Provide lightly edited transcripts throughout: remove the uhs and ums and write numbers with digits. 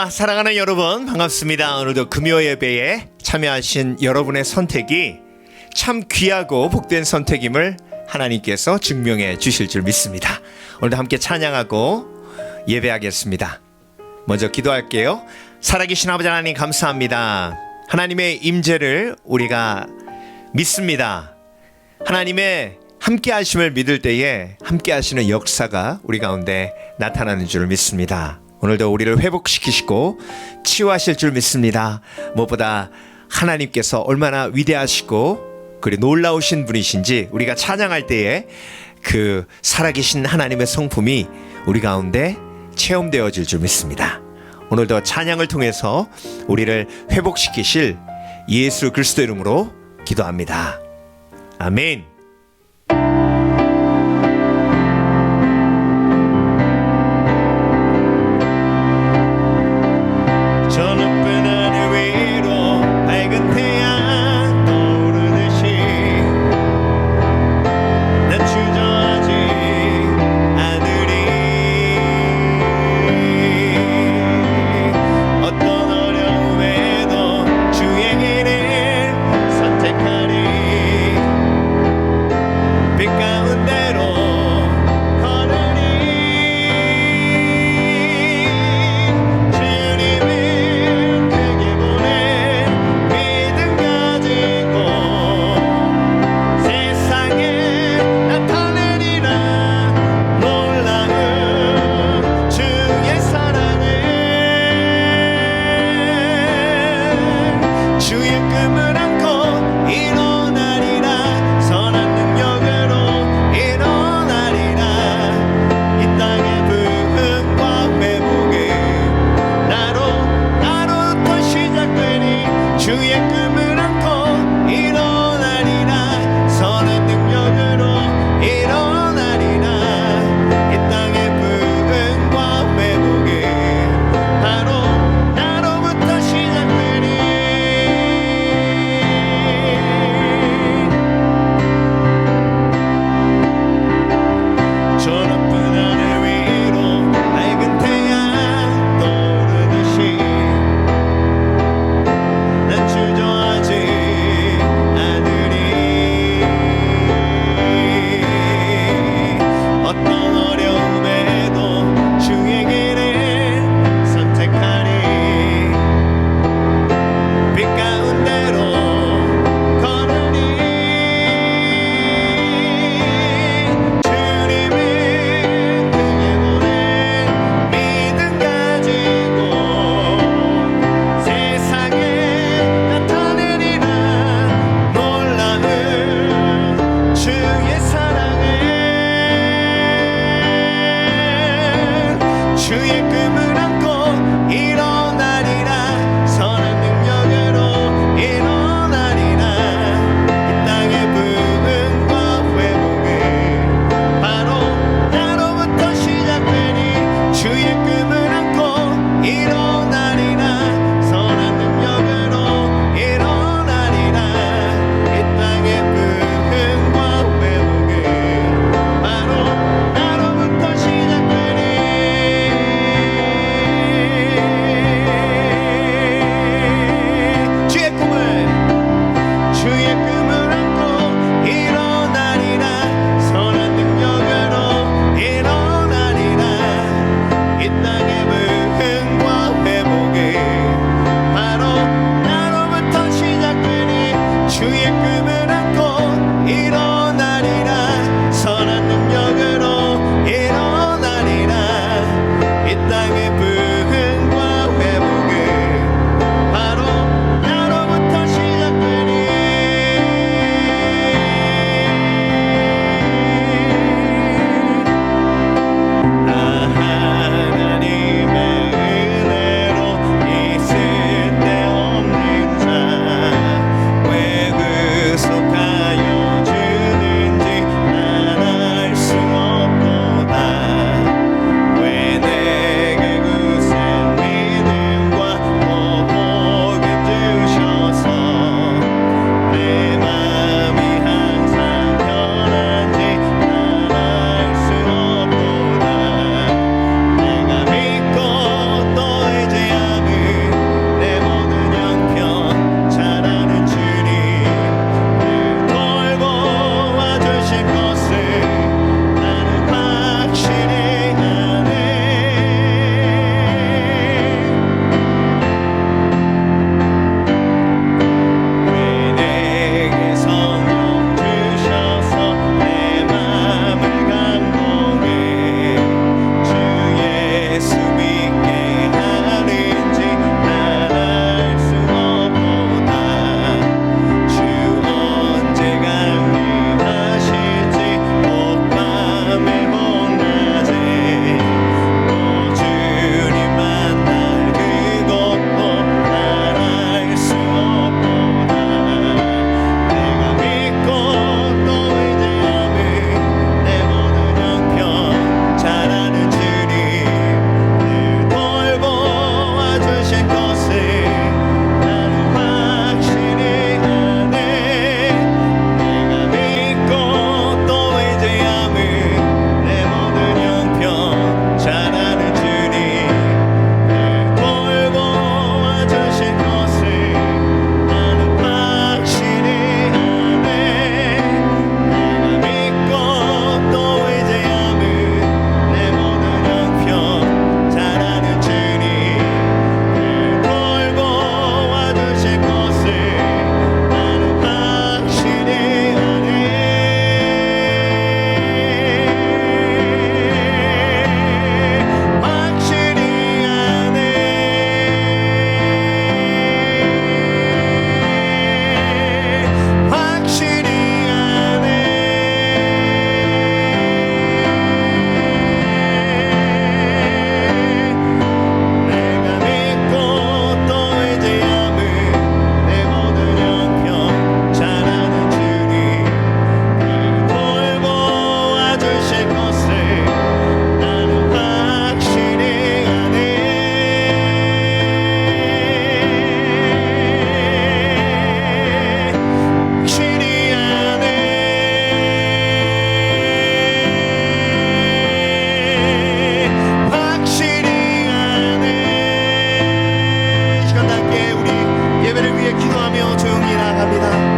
사랑하는 여러분 반갑습니다. 오늘도 금요 예배에 참여하신 여러분의 선택이 참 귀하고 복된 선택임을 하나님께서 증명해 주실 줄 믿습니다. 오늘도 함께 찬양하고 예배하겠습니다. 먼저 기도할게요. 살아계신 아버지 하나님 감사합니다. 하나님의 임재를 우리가 믿습니다. 하나님의 함께 하심을 믿을 때에 함께 하시는 역사가 우리 가운데 나타나는 줄 믿습니다. 오늘도 우리를 회복시키시고 치유하실 줄 믿습니다. 무엇보다 하나님께서 얼마나 위대하시고 그리고 놀라우신 분이신지 우리가 찬양할 때에 그 살아계신 하나님의 성품이 우리 가운데 체험되어질 줄 믿습니다. 오늘도 찬양을 통해서 우리를 회복시키실 예수 그리스도 이름으로 기도합니다. 아멘. 저 높은 하늘 위로 밝은 태양 떠오르듯이 난 주저하지 않으리. 어떤 어려움에도 주의 길을 선택하리. 기도하며 조용히 나갑니다.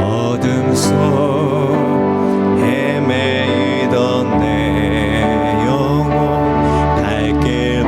어둠 속 헤매이던 내 영혼 갈 길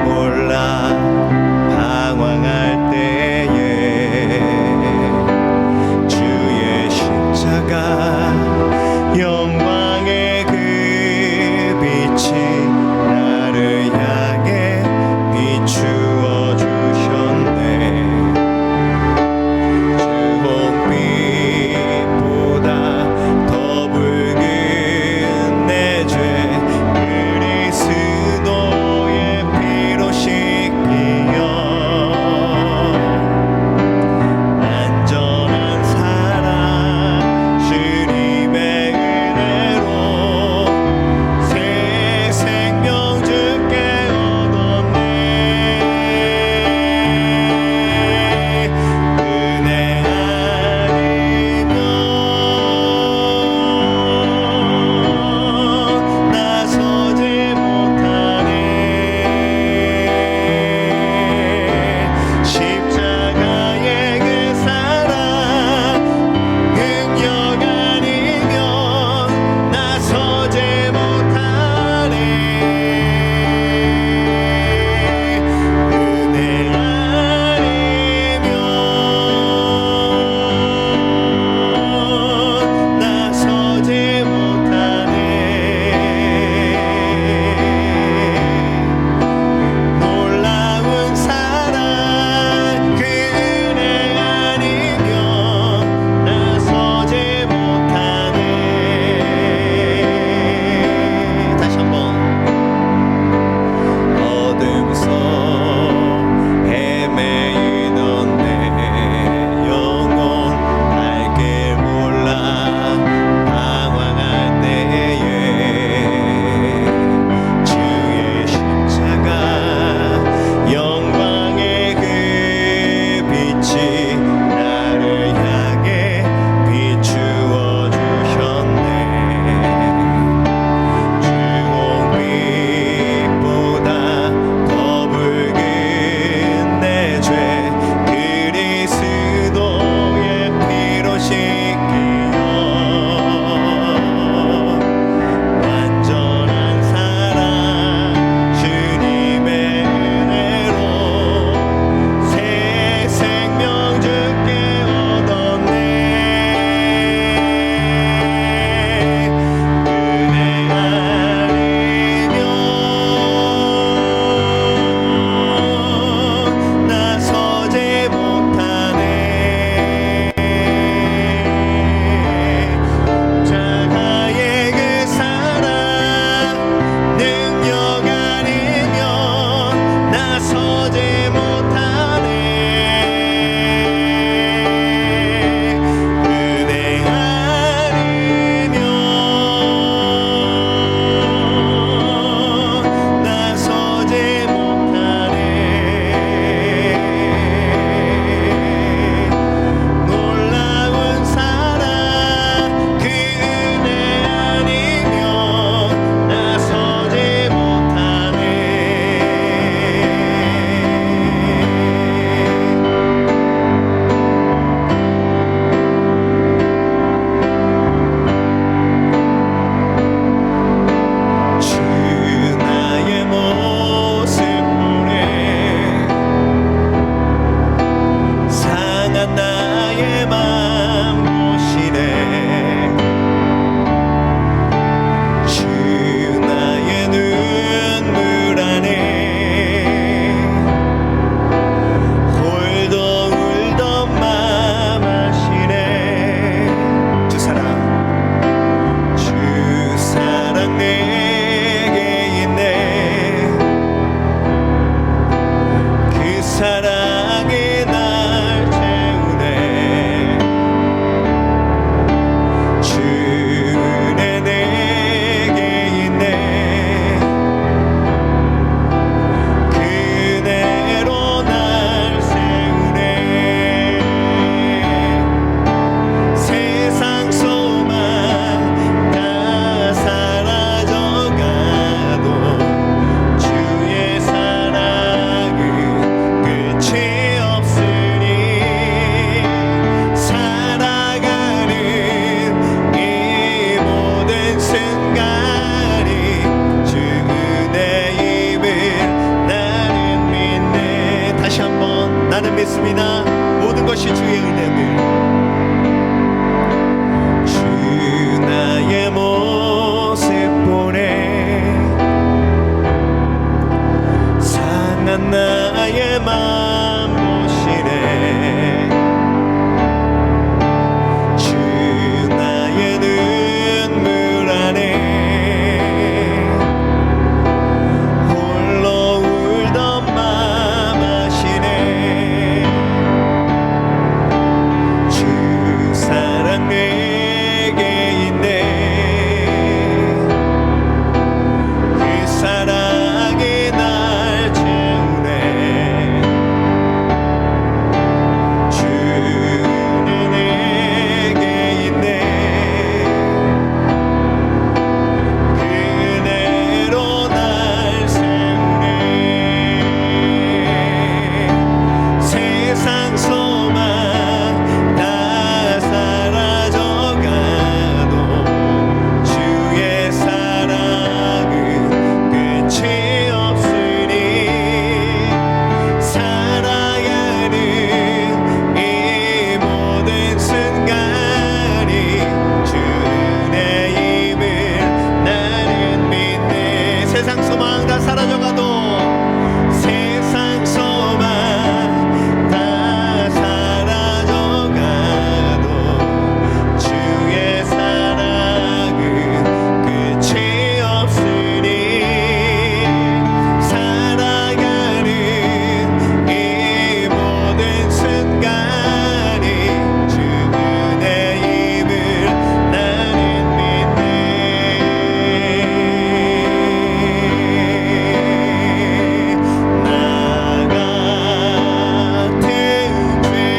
난 나의 맘 보시네. 주 나의 눈물 안에 홀로 울던 맘 아시네. 주 사랑 내게 있네. 그 사랑이 날 채우네. 주는 내게 있네. 그대로 날 세우네. 세상 소망 다 사라져가도 주의 사랑은 끝이 없으니 살아가는 이 모든 순간이 주의 힘을 나는 믿네. 세상 소망 다 사라져가도 세상 소망 다 사라져가도 주의 사랑은 끝이 없으니 살아가는 이 모든 순간이 주의 힘을 나는 믿네. 나 같은 죄인 살리신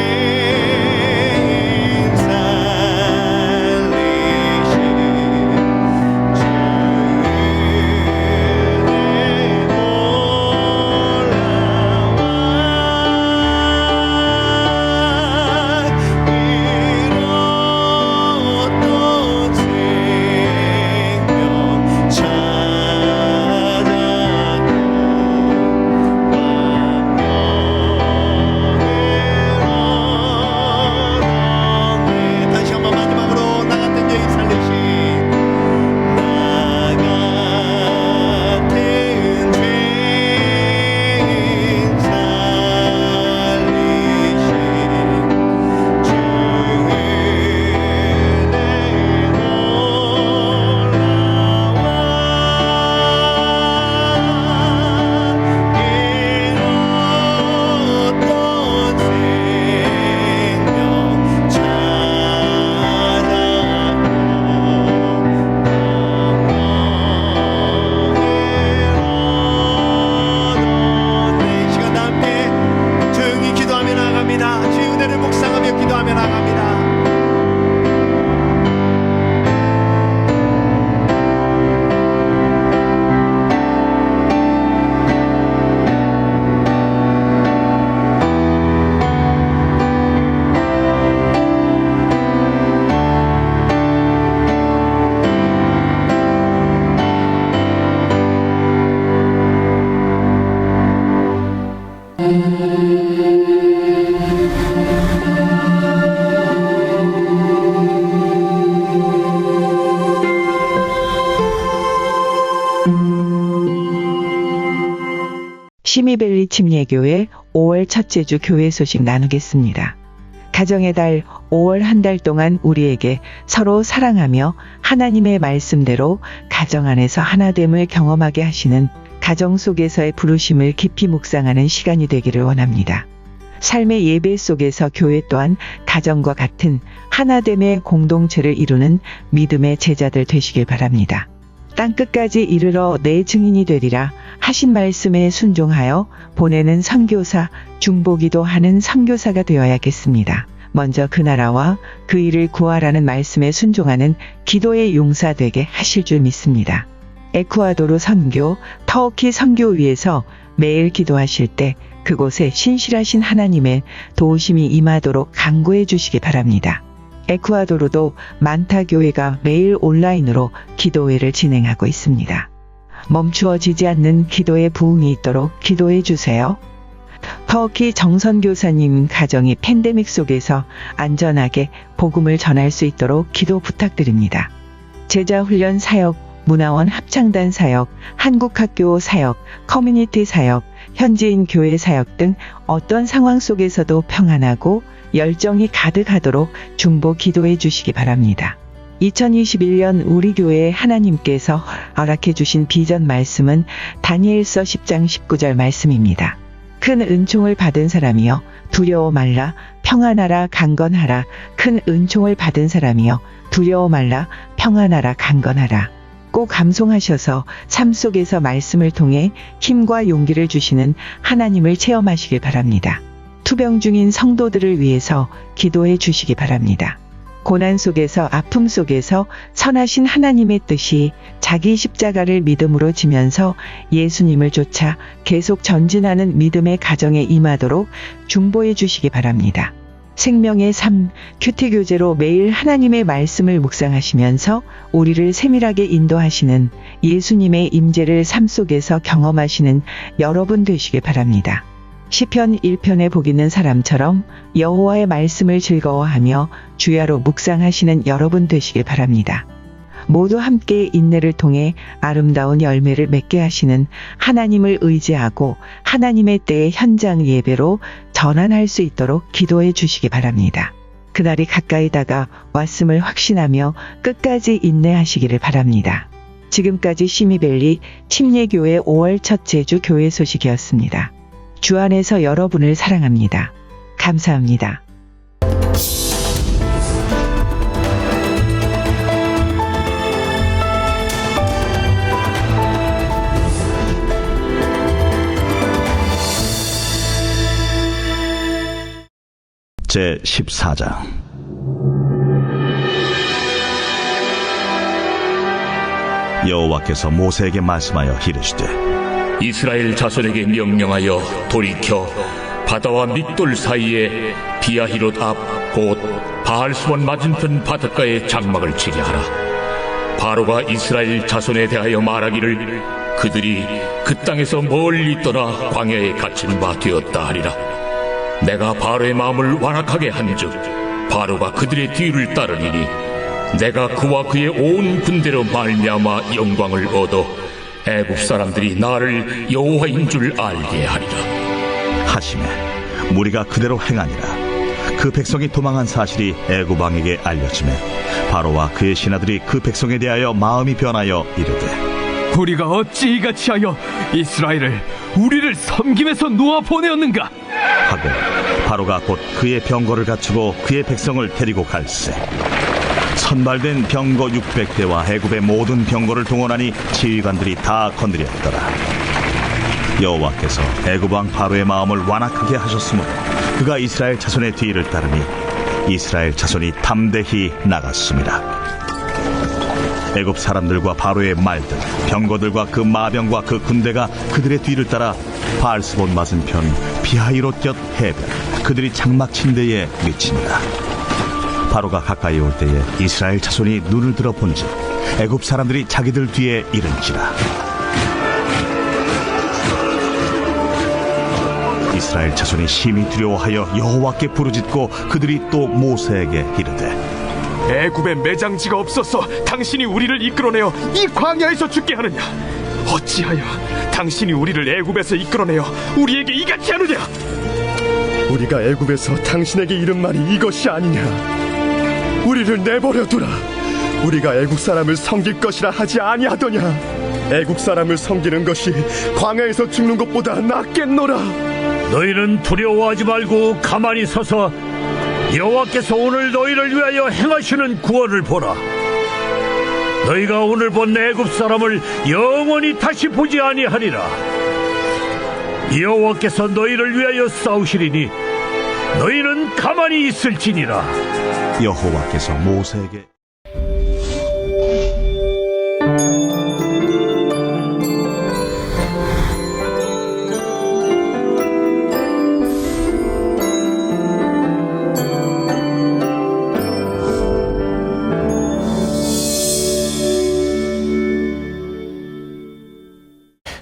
잃었던 생명 찾아고 다시 한번 마지막으로 나 같은 죄인 살리신 나 같은 죄인 살리신 주의 내 놀라워. 잃었던 생명 이 시간 다 함께 조용히 기도하며 나아갑니다. 주의 은혜를 묵상하며 기도하며 나아갑니다. 시미벨리 침례교회 5월 첫째 주 교회 소식 나누겠습니다. 가정의 달 5월 한 달 동안 우리에게 서로 사랑하며 하나님의 말씀대로 가정 안에서 하나됨을 경험하게 하시는 가정 속에서의 부르심을 깊이 묵상하는 시간이 되기를 원합니다. 삶의 예배 속에서 교회 또한 가정과 같은 하나됨의 공동체를 이루는 믿음의 제자들 되시길 바랍니다. 땅끝까지 이르러 내 증인이 되리라 하신 말씀에 순종하여 보내는 선교사, 중보기도 하는 선교사가 되어야겠습니다. 먼저 그 나라와 그 일을 구하라는 말씀에 순종하는 기도의 용사 되게 하실 줄 믿습니다. 에쿠아도르 선교, 터키 선교 위에서 매일 기도하실 때 그곳에 신실하신 하나님의 도우심이 임하도록 간구해 주시기 바랍니다. 에쿠아도르도 만타 교회가 매일 온라인으로 기도회를 진행하고 있습니다. 멈추어지지 않는 기도의 부흥이 있도록 기도해 주세요. 터키 정선교사님 가정이 팬데믹 속에서 안전하게 복음을 전할 수 있도록 기도 부탁드립니다. 제자훈련 사역, 문화원 합창단 사역, 한국학교 사역, 커뮤니티 사역, 현지인 교회 사역 등 어떤 상황 속에서도 평안하고 열정이 가득하도록 중보 기도해 주시기 바랍니다. 2021년 우리 교회에 하나님께서 허락해 주신 비전 말씀은 다니엘서 10장 19절 말씀입니다. 큰 은총을 받은 사람이여 두려워 말라 평안하라 강건하라. 큰 은총을 받은 사람이여 두려워 말라 평안하라 강건하라. 꼭 감송하셔서 삶 속에서 말씀을 통해 힘과 용기를 주시는 하나님을 체험하시길 바랍니다. 투병 중인 성도들을 위해서 기도해 주시기 바랍니다. 고난 속에서 아픔 속에서 선하신 하나님의 뜻이 자기 십자가를 믿음으로 지면서 예수님을 쫓아 계속 전진하는 믿음의 가정에 임하도록 중보해 주시기 바랍니다. 생명의 삶 큐티 교제로 매일 하나님의 말씀을 묵상하시면서 우리를 세밀하게 인도하시는 예수님의 임재를 삶 속에서 경험하시는 여러분 되시길 바랍니다. 시편 1편에 복 있는 사람처럼 여호와의 말씀을 즐거워하며 주야로 묵상하시는 여러분 되시길 바랍니다. 모두 함께 인내를 통해 아름다운 열매를 맺게 하시는 하나님을 의지하고 하나님의 때의 현장 예배로 전환할 수 있도록 기도해 주시기 바랍니다. 그날이 가까이 다가왔음을 확신하며 끝까지 인내하시기를 바랍니다. 지금까지 시미벨리 침례교회 5월 첫째 주 교회 소식이었습니다. 주 안에서 여러분을 사랑합니다. 감사합니다. 제 14장 여호와께서 모세에게 말씀하여 이르시되 이스라엘 자손에게 명령하여 돌이켜 바다와 믹돌 사이에 비아히롯 앞 곧 바알스몬 맞은편 바닷가에 장막을 치게 하라. 바로가 이스라엘 자손에 대하여 말하기를 그들이 그 땅에서 멀리 떠나 광야에 갇힌 바 되었다 하리라. 내가 바로의 마음을 완악하게 한즉 바로가 그들의 뒤를 따르리니 내가 그와 그의 온 군대로 말미암아 영광을 얻어 애굽 사람들이 나를 여호와인 줄 알게 하리라. 하시매 무리가 그대로 행하니라. 그 백성이 도망한 사실이 애굽 왕에게 알려지매 바로와 그의 신하들이 그 백성에 대하여 마음이 변하여 이르되 우리가 어찌 이같이 하여 이스라엘을 우리를 섬김에서 놓아 보내었는가 하고 바로가 곧 그의 병거를 갖추고 그의 백성을 데리고 갈새 선발된 병거 600대와 애굽의 모든 병거를 동원하니 지휘관들이 다 건드렸더라. 여호와께서 애굽 왕 바로의 마음을 완악하게 하셨으므로 그가 이스라엘 자손의 뒤를 따르니 이스라엘 자손이 담대히 나갔습니다. 애굽 사람들과 바로의 말들 병거들과 그 마병과 그 군대가 그들의 뒤를 따라 바알스본 맞은편 비하이롯 곁 해변 그들이 장막 친 데에 미치니라. 바로가 가까이 올 때에 이스라엘 자손이 눈을 들어 본즉 애굽 사람들이 자기들 뒤에 이른지라. 이스라엘 자손이 심히 두려워하여 여호와께 부르짖고 그들이 또 모세에게 이르되 애굽에 매장지가 없어서 당신이 우리를 이끌어내어 이 광야에서 죽게 하느냐 어찌하여 당신이 우리를 애굽에서 이끌어내어 우리에게 이같이 하느냐 우리가 애굽에서 당신에게 이른 말이 이것이 아니냐. 우리를 내버려 두라. 우리가 애국 사람을 섬길 것이라 하지 아니하더냐. 애국 사람을 섬기는 것이 광야에서 죽는 것보다 낫겠노라. 너희는 두려워하지 말고 가만히 서서 여호와께서 오늘 너희를 위하여 행하시는 구원을 보라. 너희가 오늘 본 애굽 사람을 영원히 다시 보지 아니하리라. 여호와께서 너희를 위하여 싸우시리니 너희는 가만히 있을지니라. 여호와께서 모세에게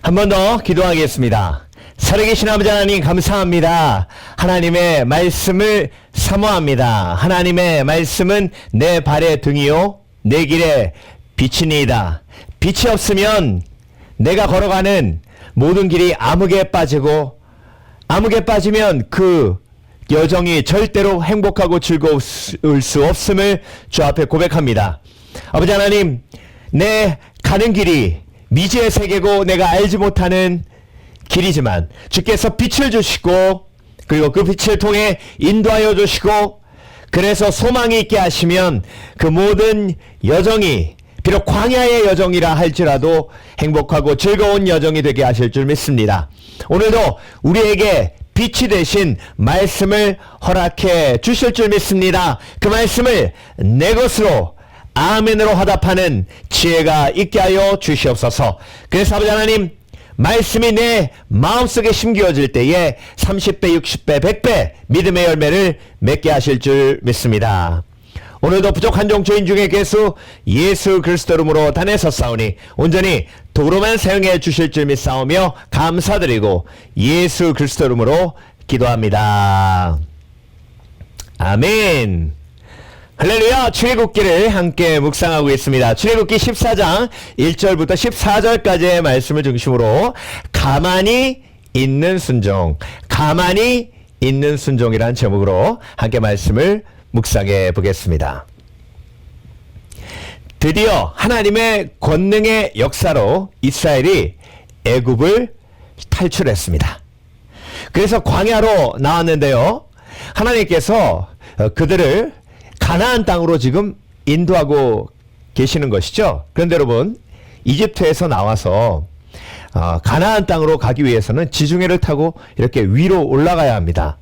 한 번 더 기도하겠습니다. 살아계신 아버지 하나님 감사합니다. 하나님의 말씀을 사모합니다. 하나님의 말씀은 내 발의 등이요 내 길의 빛이니이다. 빛이 없으면 내가 걸어가는 모든 길이 암흑에 빠지고 암흑에 빠지면 그 여정이 절대로 행복하고 즐거울 수 없음을 주 앞에 고백합니다. 아버지 하나님, 내 가는 길이 미지의 세계고 내가 알지 못하는 길이지만 주께서 빛을 주시고 그리고 그 빛을 통해 인도하여 주시고 그래서 소망이 있게 하시면 그 모든 여정이 비록 광야의 여정이라 할지라도 행복하고 즐거운 여정이 되게 하실 줄 믿습니다. 오늘도 우리에게 빛이 되신 말씀을 허락해 주실 줄 믿습니다. 그 말씀을 내 것으로 아멘으로 화답하는 지혜가 있게 하여 주시옵소서. 그래서 아버지 하나님, 말씀이 내 마음속에 심겨질 때에 30배, 60배, 100배 믿음의 열매를 맺게 하실 줄 믿습니다. 오늘도 부족한 종 죄인 중에 괴수 예수 그리스도 이름으로 단에서싸우니 온전히 도로만 사용해 주실 줄 믿사오며 감사드리고 예수 그리스도 이름으로 기도합니다. 아멘. 할렐루야. 출애굽기를 함께 묵상하고 있습니다. 출애굽기 14장 1절부터 14절까지의 말씀을 중심으로 가만히 있는 순종, 가만히 있는 순종이라는 제목으로 함께 말씀을 묵상해 보겠습니다. 드디어 하나님의 권능의 역사로 이스라엘이 애굽을 탈출했습니다. 그래서 광야로 나왔는데요. 하나님께서 그들을 가나안 땅으로 지금 인도하고 계시는 것이죠. 그런데 여러분, 이집트에서 나와서 가나안 땅으로 가기 위해서는 지중해를 타고 이렇게 위로 올라가야 합니다.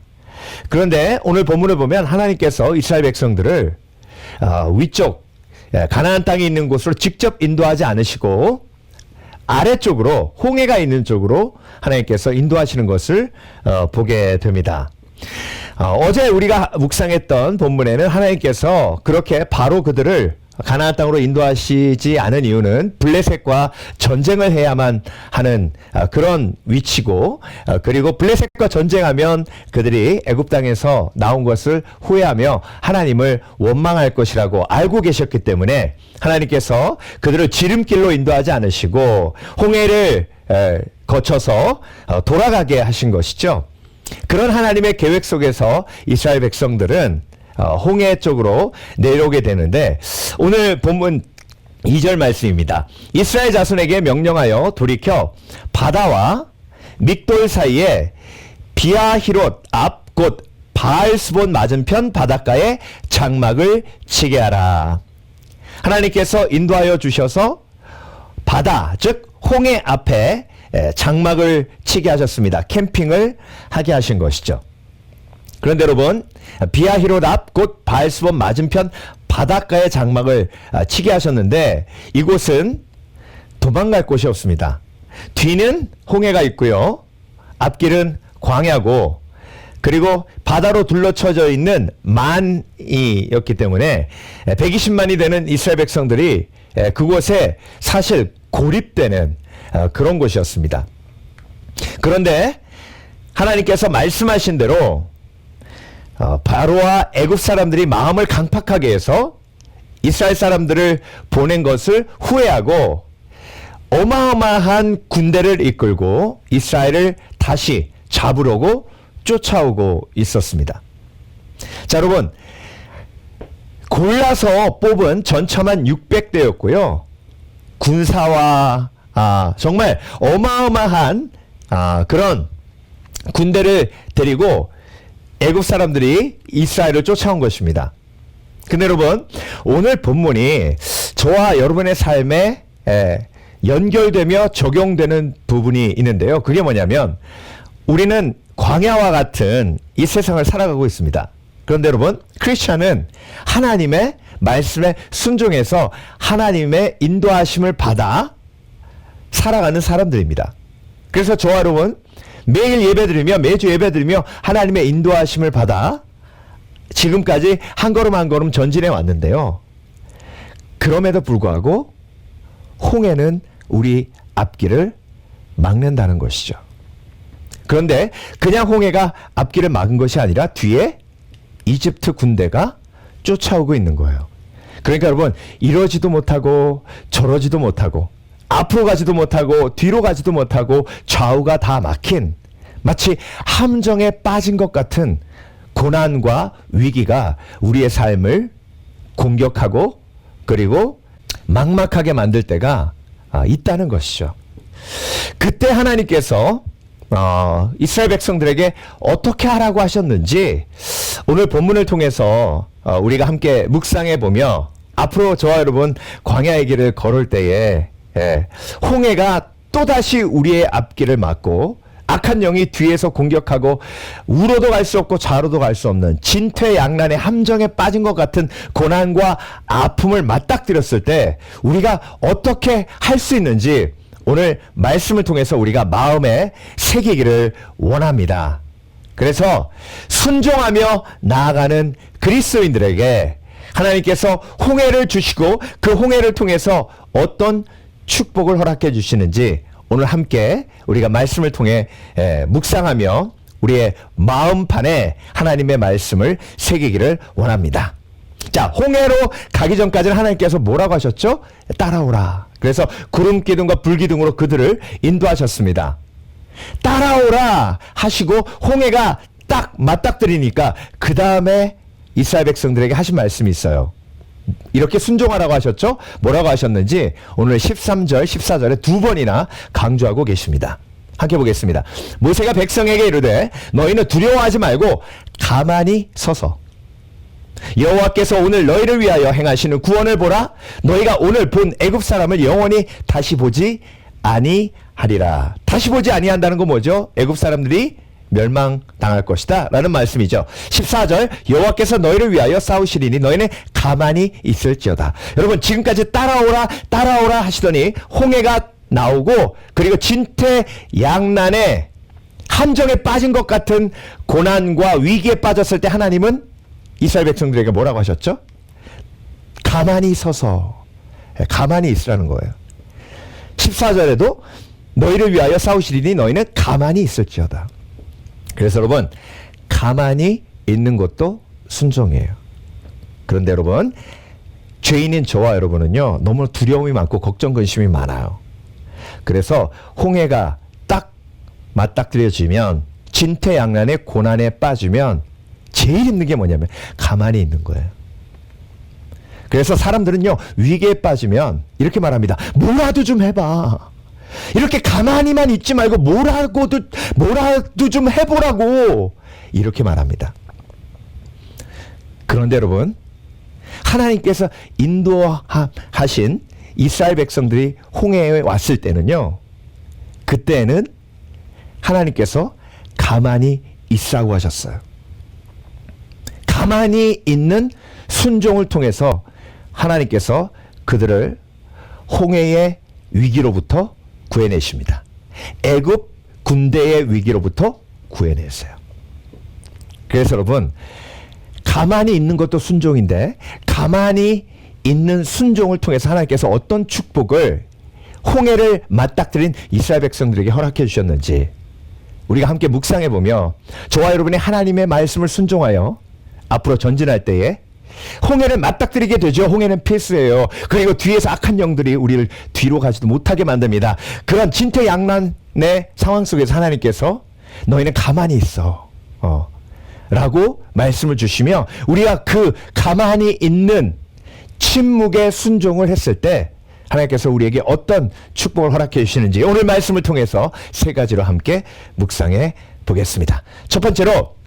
그런데 오늘 본문을 보면 하나님께서 이스라엘 백성들을 위쪽 가나안 땅이 있는 곳으로 직접 인도하지 않으시고 아래쪽으로 홍해가 있는 쪽으로 하나님께서 인도하시는 것을 보게 됩니다. 어제 우리가 묵상했던 본문에는 하나님께서 그렇게 바로 그들을 가나안 땅으로 인도하시지 않은 이유는 블레셋과 전쟁을 해야만 하는 그런 위치고, 그리고 블레셋과 전쟁하면 그들이 애굽 땅에서 나온 것을 후회하며 하나님을 원망할 것이라고 알고 계셨기 때문에 하나님께서 그들을 지름길로 인도하지 않으시고 홍해를 거쳐서 돌아가게 하신 것이죠. 그런 하나님의 계획 속에서 이스라엘 백성들은 홍해 쪽으로 내려오게 되는데, 오늘 본문 2절 말씀입니다. 이스라엘 자손에게 명령하여 돌이켜 바다와 믹돌 사이에 비아히롯 앞 곧 바알스본 맞은편 바닷가에 장막을 치게 하라. 하나님께서 인도하여 주셔서 바다, 즉 홍해 앞에 장막을 치게 하셨습니다. 캠핑을 하게 하신 것이죠. 그런데 여러분, 비아히롯 앞 곧 바알스본 맞은편 바닷가에 장막을 치게 하셨는데 이곳은 도망갈 곳이 없습니다. 뒤는 홍해가 있고요. 앞길은 광야고, 그리고 바다로 둘러쳐져 있는 만이었기 때문에 120만이 되는 이스라엘 백성들이 그곳에 사실 고립되는 그런 곳이었습니다. 그런데 하나님께서 말씀하신 대로 바로와 애굽 사람들이 마음을 강팍하게 해서 이스라엘 사람들을 보낸 것을 후회하고 어마어마한 군대를 이끌고 이스라엘을 다시 잡으려고 쫓아오고 있었습니다. 자, 여러분, 골라서 뽑은 전차만 600대였고요. 군사와 정말 어마어마한 그런 군대를 데리고 애굽 사람들이 이스라엘을 쫓아온 것입니다. 근데 여러분, 오늘 본문이 저와 여러분의 삶에 연결되며 적용되는 부분이 있는데요. 그게 뭐냐면 우리는 광야와 같은 이 세상을 살아가고 있습니다. 그런데 여러분, 크리스찬은 하나님의 말씀에 순종해서 하나님의 인도하심을 받아 살아가는 사람들입니다. 그래서 저와 여러분, 매일 예배드리며 매주 예배드리며 하나님의 인도하심을 받아 지금까지 한 걸음 한 걸음 전진해 왔는데요. 그럼에도 불구하고 홍해는 우리 앞길을 막는다는 것이죠. 그런데 그냥 홍해가 앞길을 막은 것이 아니라 뒤에 이집트 군대가 쫓아오고 있는 거예요. 그러니까 여러분, 이러지도 못하고 저러지도 못하고 앞으로 가지도 못하고 뒤로 가지도 못하고 좌우가 다 막힌 마치 함정에 빠진 것 같은 고난과 위기가 우리의 삶을 공격하고 그리고 막막하게 만들 때가 있다는 것이죠. 그때 하나님께서 이스라엘 백성들에게 어떻게 하라고 하셨는지 오늘 본문을 통해서 우리가 함께 묵상해 보며 앞으로 저와 여러분 광야의 길을 걸을 때에 홍해가 또다시 우리의 앞길을 막고 악한 영이 뒤에서 공격하고 우로도 갈 수 없고 좌로도 갈 수 없는 진퇴양난의 함정에 빠진 것 같은 고난과 아픔을 맞닥뜨렸을 때 우리가 어떻게 할 수 있는지 오늘 말씀을 통해서 우리가 마음에 새기기를 원합니다. 그래서 순종하며 나아가는 그리스도인들에게 하나님께서 홍해를 주시고 그 홍해를 통해서 어떤 축복을 허락해 주시는지 오늘 함께 우리가 말씀을 통해 묵상하며 우리의 마음판에 하나님의 말씀을 새기기를 원합니다. 자, 홍해로 가기 전까지는 하나님께서 뭐라고 하셨죠? 따라오라. 그래서 구름 기둥과 불 기둥으로 그들을 인도하셨습니다. 따라오라 하시고 홍해가 딱 맞닥뜨리니까 그 다음에 이스라엘 백성들에게 하신 말씀이 있어요. 이렇게 순종하라고 하셨죠? 뭐라고 하셨는지 오늘 13절, 14절에 두 번이나 강조하고 계십니다. 함께 보겠습니다. 모세가 백성에게 이르되 너희는 두려워하지 말고 가만히 서서 여호와께서 오늘 너희를 위하여 행하시는 구원을 보라. 너희가 오늘 본 애굽 사람을 영원히 다시 보지 아니하리라. 다시 보지 아니한다는 건 뭐죠? 애굽 사람들이 멸망당할 것이다 라는 말씀이죠. 14절 여호와께서 너희를 위하여 싸우시리니 너희는 가만히 있을지어다. 여러분 지금까지 따라오라 따라오라 하시더니 홍해가 나오고 그리고 진퇴양난의 함정에 빠진 것 같은 고난과 위기에 빠졌을 때 하나님은 이스라엘 백성들에게 뭐라고 하셨죠? 가만히 서서 가만히 있으라는 거예요. 14절에도 너희를 위하여 싸우시리니 너희는 가만히 있을지어다. 그래서 여러분 가만히 있는 것도 순종이에요. 그런데 여러분 죄인인 저와 여러분은요 너무 두려움이 많고 걱정 근심이 많아요. 그래서 홍해가 딱 맞닥뜨려지면 진퇴양난의 고난에 빠지면 제일 힘든 게 뭐냐면 가만히 있는 거예요. 그래서 사람들은요 위기에 빠지면 이렇게 말합니다. 뭐라도 좀 해봐. 이렇게 가만히만 있지 말고 뭐라도 좀 해보라고 이렇게 말합니다. 그런데 여러분 하나님께서 인도하신 이스라엘 백성들이 홍해에 왔을 때는요 그때는 하나님께서 가만히 있으라고 하셨어요. 가만히 있는 순종을 통해서 하나님께서 그들을 홍해의 위기로부터 구해내십니다. 애굽 군대의 위기로부터 구해냈어요. 그래서 여러분 가만히 있는 것도 순종인데 가만히 있는 순종을 통해서 하나님께서 어떤 축복을 홍해를 맞닥뜨린 이스라엘 백성들에게 허락해 주셨는지 우리가 함께 묵상해 보며 저와 여러분이 하나님의 말씀을 순종하여 앞으로 전진할 때에 홍해를 맞닥뜨리게 되죠. 홍해는 필수예요. 그리고 뒤에서 악한 영들이 우리를 뒤로 가지도 못하게 만듭니다. 그런 진퇴양난의 상황 속에서 하나님께서 너희는 가만히 있어 라고 말씀을 주시며 우리가 그 가만히 있는 침묵의 순종을 했을 때 하나님께서 우리에게 어떤 축복을 허락해 주시는지 오늘 말씀을 통해서 세 가지로 함께 묵상해 보겠습니다. 첫 번째로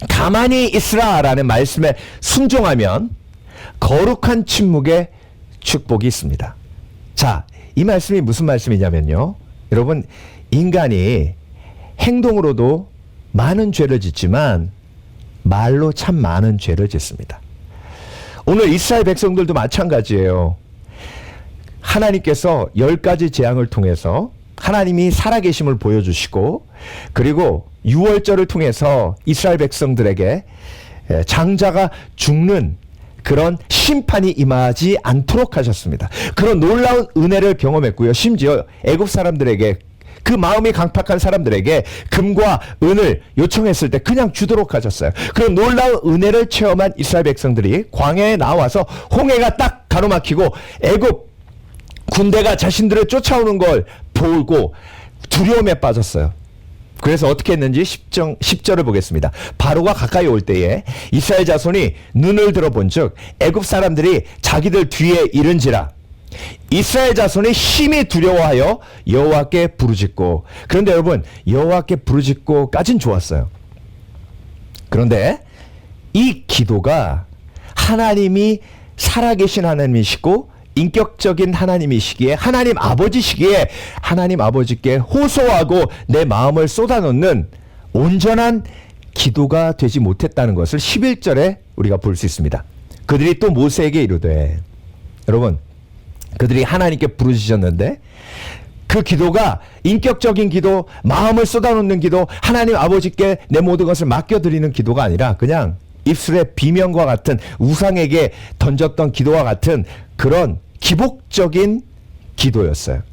가만히 있으라라는 말씀에 순종하면 거룩한 침묵의 축복이 있습니다. 자, 이 말씀이 무슨 말씀이냐면요. 여러분, 인간이 행동으로도 많은 죄를 짓지만 말로 참 많은 죄를 짓습니다. 오늘 이스라엘 백성들도 마찬가지예요. 하나님께서 10가지 재앙을 통해서 하나님이 살아계심을 보여주시고 그리고 유월절을 통해서 이스라엘 백성들에게 장자가 죽는 그런 심판이 임하지 않도록 하셨습니다. 그런 놀라운 은혜를 경험했고요. 심지어 애굽 사람들에게 그 마음이 강팍한 사람들에게 금과 은을 요청했을 때 그냥 주도록 하셨어요. 그런 놀라운 은혜를 체험한 이스라엘 백성들이 광야에 나와서 홍해가 딱 가로막히고 애굽 군대가 자신들을 쫓아오는 걸 보고 두려움에 빠졌어요. 그래서 어떻게 했는지 10절을 보겠습니다. 바로가 가까이 올 때에 이스라엘 자손이 눈을 들어본즉 애굽 사람들이 자기들 뒤에 이른지라. 이스라엘 자손이 심히 두려워하여 여호와께 부르짖고. 그런데 여러분, 여호와께 부르짖고까진 좋았어요. 그런데 이 기도가 하나님이 살아계신 하나님이시고 인격적인 하나님이시기에, 하나님 아버지시기에 하나님 아버지께 호소하고 내 마음을 쏟아놓는 온전한 기도가 되지 못했다는 것을 11절에 우리가 볼 수 있습니다. 그들이 또 모세에게 이르되, 여러분, 그들이 하나님께 부르짖었는데 그 기도가 인격적인 기도, 마음을 쏟아놓는 기도, 하나님 아버지께 내 모든 것을 맡겨드리는 기도가 아니라 그냥 입술의 비명과 같은, 우상에게 던졌던 기도와 같은 그런 기복적인 기도였어요.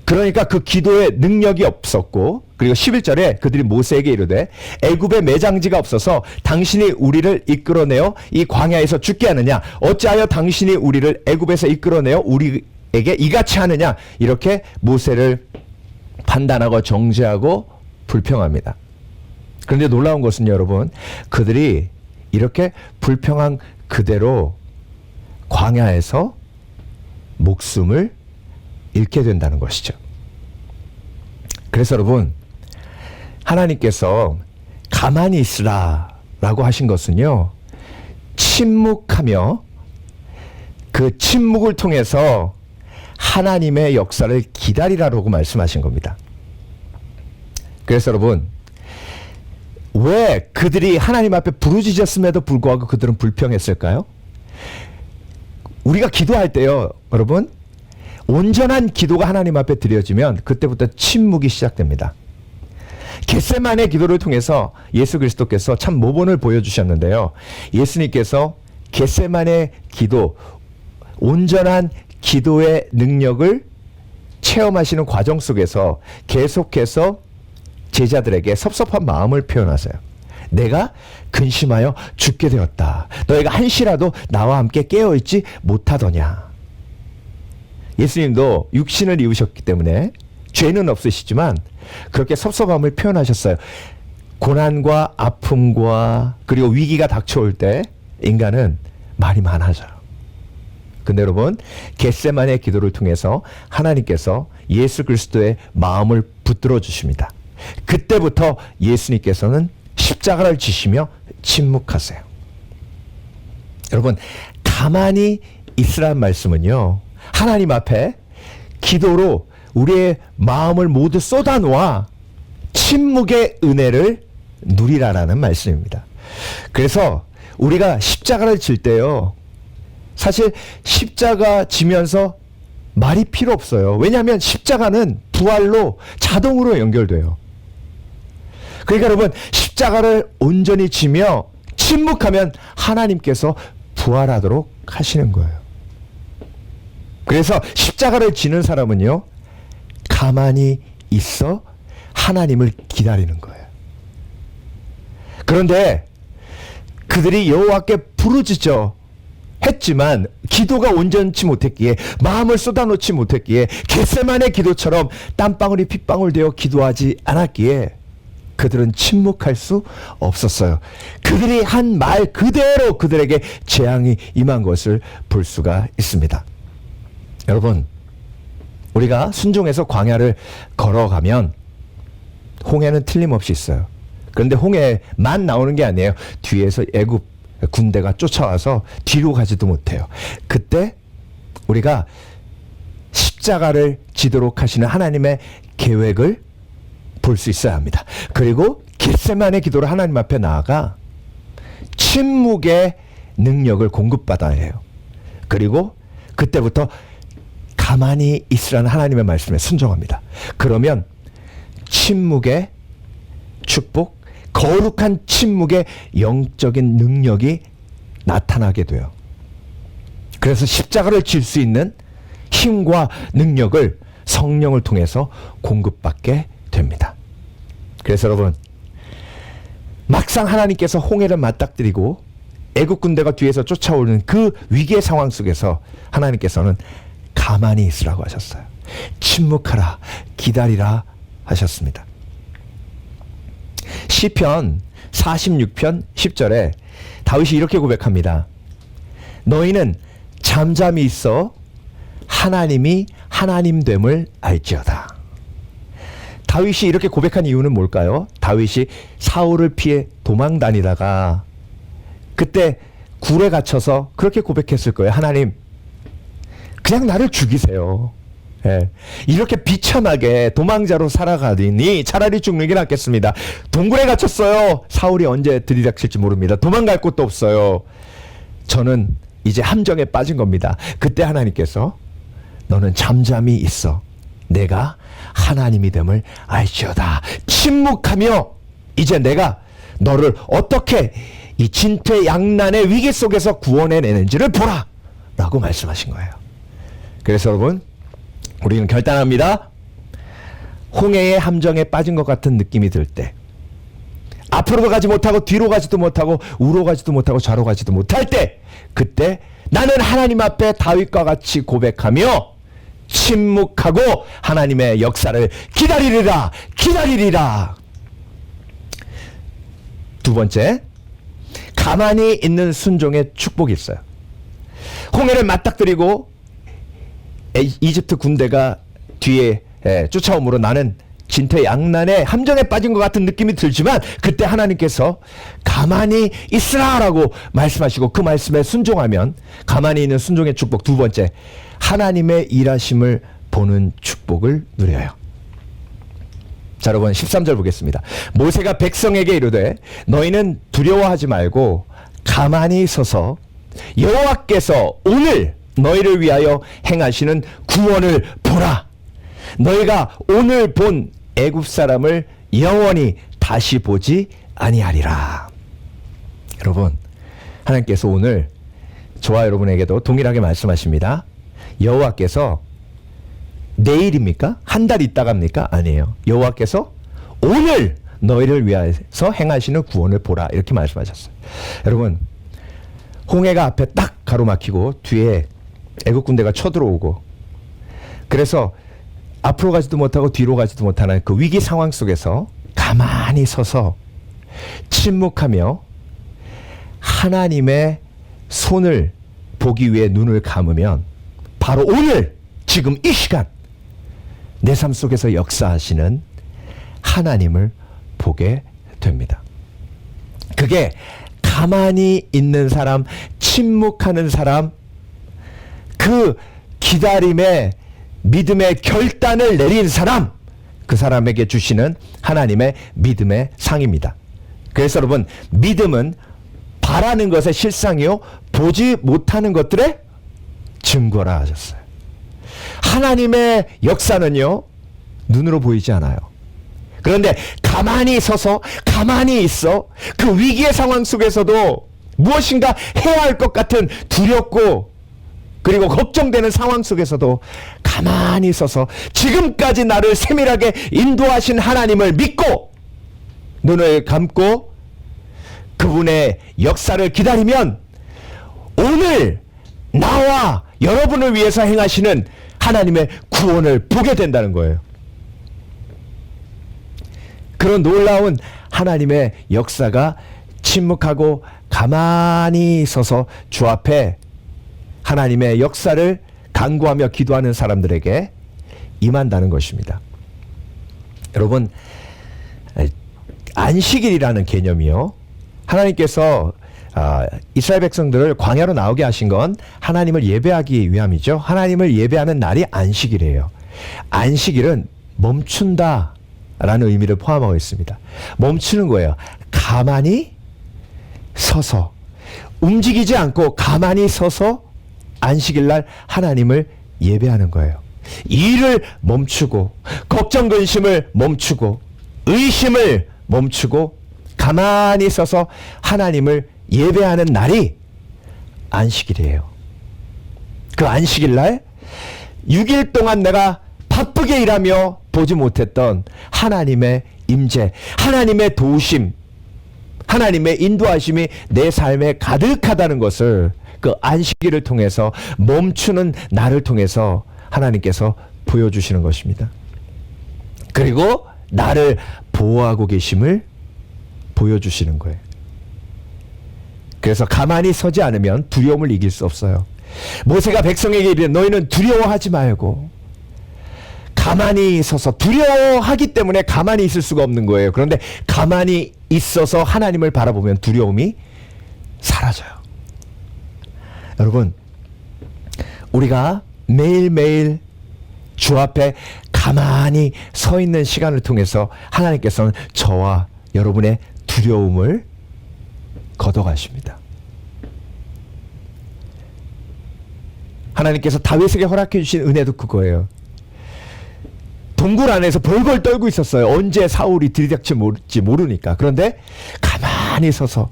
그러니까 그 기도에 능력이 없었고, 그리고 11절에 그들이 모세에게 이르되 애굽에 매장지가 없어서 당신이 우리를 이끌어내어 이 광야에서 죽게 하느냐, 어찌하여 당신이 우리를 애굽에서 이끌어내어 우리에게 이같이 하느냐, 이렇게 모세를 판단하고 정죄하고 불평합니다. 그런데 놀라운 것은 여러분, 그들이 이렇게 불평한 그대로 광야에서 목숨을 잃게 된다는 것이죠. 그래서 여러분, 하나님께서 가만히 있으라 라고 하신 것은요, 침묵하며 그 침묵을 통해서 하나님의 역사를 기다리라고 말씀하신 겁니다. 그래서 여러분, 왜 그들이 하나님 앞에 부르짖었음에도 불구하고 그들은 불평했을까요? 우리가 기도할 때요, 여러분, 온전한 기도가 하나님 앞에 드려지면 그때부터 침묵이 시작됩니다. 겟세마네 기도를 통해서 예수 그리스도께서 참 모본을 보여주셨는데요. 예수님께서 겟세마네 기도, 온전한 기도의 능력을 체험하시는 과정 속에서 계속해서 제자들에게 섭섭한 마음을 표현하세요. 내가 근심하여 죽게 되었다. 너희가 한시라도 나와 함께 깨어있지 못하더냐. 예수님도 육신을 입으셨기 때문에 죄는 없으시지만 그렇게 섭섭함을 표현하셨어요. 고난과 아픔과 그리고 위기가 닥쳐올 때 인간은 말이 많아져요. 근데 여러분, 겟세마네 기도를 통해서 하나님께서 예수 그리스도의 마음을 붙들어 주십니다. 그때부터 예수님께서는 십자가를 지시며 침묵하세요. 여러분, 가만히 있으라는 말씀은요, 하나님 앞에 기도로 우리의 마음을 모두 쏟아놓아 침묵의 은혜를 누리라라는 말씀입니다. 그래서 우리가 십자가를 질 때요, 사실 십자가 지면서 말이 필요 없어요. 왜냐하면 십자가는 부활로 자동으로 연결돼요. 그러니까 여러분, 십자가를 온전히 지며 침묵하면 하나님께서 부활하도록 하시는 거예요. 그래서 십자가를 지는 사람은요, 가만히 있어 하나님을 기다리는 거예요. 그런데 그들이 여호와께 부르짖어 했지만 기도가 온전치 못했기에, 마음을 쏟아놓지 못했기에, 겟세마네 기도처럼 땀방울이 핏방울 되어 기도하지 않았기에 그들은 침묵할 수 없었어요. 그들이 한 말 그대로 그들에게 재앙이 임한 것을 볼 수가 있습니다. 여러분, 우리가 순종해서 광야를 걸어가면 홍해는 틀림없이 있어요. 그런데 홍해만 나오는 게 아니에요. 뒤에서 애굽 군대가 쫓아와서 뒤로 가지도 못해요. 그때 우리가 십자가를 지도록 하시는 하나님의 계획을 볼 수 있어야 합니다. 그리고 겟세마네 기도로 하나님 앞에 나아가 침묵의 능력을 공급받아야 해요. 그리고 그때부터 가만히 있으라는 하나님의 말씀에 순종합니다. 그러면 침묵의 축복, 거룩한 침묵의 영적인 능력이 나타나게 돼요. 그래서 십자가를 질 수 있는 힘과 능력을 성령을 통해서 공급받게 됩니다. 그래서 여러분, 막상 하나님께서 홍해를 맞닥뜨리고 애국 군대가 뒤에서 쫓아오는 그 위기의 상황 속에서 하나님께서는 가만히 있으라고 하셨어요. 침묵하라, 기다리라 하셨습니다. 시편 46편 10절에 다윗이 이렇게 고백합니다. 너희는 잠잠히 있어 하나님이 하나님됨을 알지어다. 다윗이 이렇게 고백한 이유는 뭘까요? 다윗이 사울을 피해 도망 다니다가 그때 굴에 갇혀서 그렇게 고백했을 거예요. 하나님, 그냥 나를 죽이세요. 예. 이렇게 비참하게 도망자로 살아가니 차라리 죽는 게 낫겠습니다. 동굴에 갇혔어요. 사울이 언제 들이닥칠지 모릅니다. 도망갈 곳도 없어요. 저는 이제 함정에 빠진 겁니다. 그때 하나님께서 너는 잠잠히 있어. 내가 하나님이 됨을 알지어다. 침묵하며 이제 내가 너를 어떻게 이 진퇴양난의 위기 속에서 구원해내는지를 보라 라고 말씀하신 거예요. 그래서 여러분, 우리는 결단합니다. 홍해의 함정에 빠진 것 같은 느낌이 들 때, 앞으로도 가지 못하고 뒤로 가지도 못하고 우로 가지도 못하고 좌로 가지도 못할 때, 그때 나는 하나님 앞에 다윗과 같이 고백하며 침묵하고 하나님의 역사를 기다리리라, 기다리리라. 두 번째, 가만히 있는 순종의 축복이 있어요. 홍해를 맞닥뜨리고 이집트 군대가 뒤에 쫓아오므로 나는 진퇴양난의 함정에 빠진 것 같은 느낌이 들지만 그때 하나님께서 가만히 있으라라고 말씀하시고 그 말씀에 순종하면 가만히 있는 순종의 축복. 두 번째, 하나님의 일하심을 보는 축복을 누려요. 자, 여러분 13절 보겠습니다. 모세가 백성에게 이르되 너희는 두려워하지 말고 가만히 서서 여호와께서 오늘 너희를 위하여 행하시는 구원을 보라. 너희가 오늘 본 애굽 사람을 영원히 다시 보지 아니하리라. 여러분, 하나님께서 오늘 저와 여러분에게도 동일하게 말씀하십니다. 여호와께서 내일입니까? 한 달 있다갑니까? 아니에요. 여호와께서 오늘 너희를 위해서 행하시는 구원을 보라 이렇게 말씀하셨어요. 여러분, 홍해가 앞에 딱 가로막히고 뒤에 애국 군대가 쳐들어오고 그래서 앞으로 가지도 못하고 뒤로 가지도 못하는 그 위기 상황 속에서 가만히 서서 침묵하며 하나님의 손을 보기 위해 눈을 감으면 바로 오늘 지금 이 시간 내 삶 속에서 역사하시는 하나님을 보게 됩니다. 그게 가만히 있는 사람, 침묵하는 사람, 그 기다림의 믿음의 결단을 내린 사람, 그 사람에게 주시는 하나님의 믿음의 상입니다. 그래서 여러분, 믿음은 바라는 것의 실상이요 보지 못하는 것들의 증거라 하셨어요. 하나님의 역사는요 눈으로 보이지 않아요. 그런데 가만히 서서 가만히 있어 그 위기의 상황 속에서도 무엇인가 해야 할 것 같은 두렵고 그리고 걱정되는 상황 속에서도 가만히 서서 지금까지 나를 세밀하게 인도하신 하나님을 믿고 눈을 감고 그분의 역사를 기다리면 오늘 나와 여러분을 위해서 행하시는 하나님의 구원을 보게 된다는 거예요. 그런 놀라운 하나님의 역사가 침묵하고 가만히 서서 주 앞에 하나님의 역사를 간구하며 기도하는 사람들에게 임한다는 것입니다. 여러분, 안식일이라는 개념이요, 하나님께서 이스라엘 백성들을 광야로 나오게 하신 건 하나님을 예배하기 위함이죠. 하나님을 예배하는 날이 안식일이에요. 안식일은 멈춘다 라는 의미를 포함하고 있습니다. 멈추는 거예요. 가만히 서서 움직이지 않고 가만히 서서 안식일날 하나님을 예배하는 거예요. 일을 멈추고 걱정 근심을 멈추고 의심을 멈추고 가만히 서서 하나님을 예배하는 날이 안식일이에요. 그 안식일날 6일 동안 내가 바쁘게 일하며 보지 못했던 하나님의 임재, 하나님의 도우심, 하나님의 인도하심이 내 삶에 가득하다는 것을 그 안식일을 통해서 멈추는 날을 통해서 하나님께서 보여주시는 것입니다. 그리고 나를 보호하고 계심을 보여주시는 거예요. 그래서 가만히 서지 않으면 두려움을 이길 수 없어요. 모세가 백성에게 이르되 너희는 두려워하지 말고, 가만히 서서, 두려워하기 때문에 가만히 있을 수가 없는 거예요. 그런데 가만히 있어서 하나님을 바라보면 두려움이 사라져요. 여러분, 우리가 매일매일 주 앞에 가만히 서 있는 시간을 통해서 하나님께서는 저와 여러분의 두려움을 걷어가십니다. 하나님께서 다윗에게 허락해 주신 은혜도 그거예요. 동굴 안에서 벌벌 떨고 있었어요. 언제 사울이 들이닥칠지 모르니까. 그런데 가만히 서서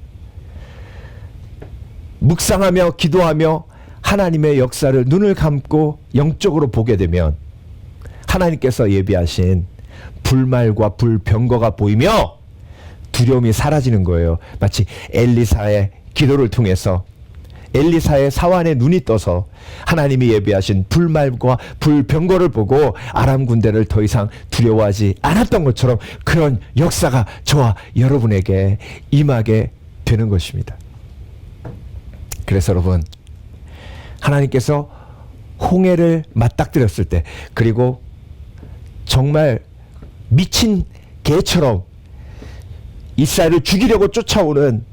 묵상하며 기도하며 하나님의 역사를 눈을 감고 영적으로 보게 되면 하나님께서 예비하신 불말과 불병거가 보이며 두려움이 사라지는 거예요. 마치 엘리사의 기도를 통해서 엘리사의 사환의 눈이 떠서 하나님이 예비하신 불말과 불병거를 보고 아람 군대를 더 이상 두려워하지 않았던 것처럼 그런 역사가 저와 여러분에게 임하게 되는 것입니다. 그래서 여러분, 하나님께서 홍해를 맞닥뜨렸을 때, 그리고 정말 미친 개처럼 이스라엘을 죽이려고 쫓아오는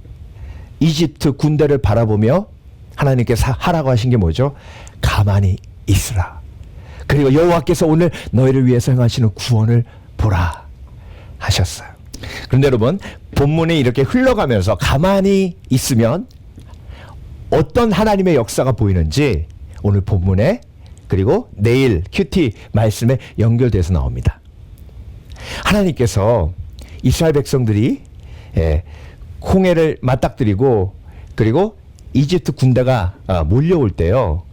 이집트 군대를 바라보며 하나님께서 하라고 하신 게 뭐죠? 가만히 있으라. 그리고 여호와께서 오늘 너희를 위해서 행하시는 구원을 보라 하셨어요. 그런데 여러분, 본문이 이렇게 흘러가면서 가만히 있으면 어떤 하나님의 역사가 보이는지 오늘 본문에, 그리고 내일 큐티 말씀에 연결돼서 나옵니다. 하나님께서 이스라엘 백성들이 홍해를 맞닥뜨리고 그리고 이집트 군대가 몰려올 때요,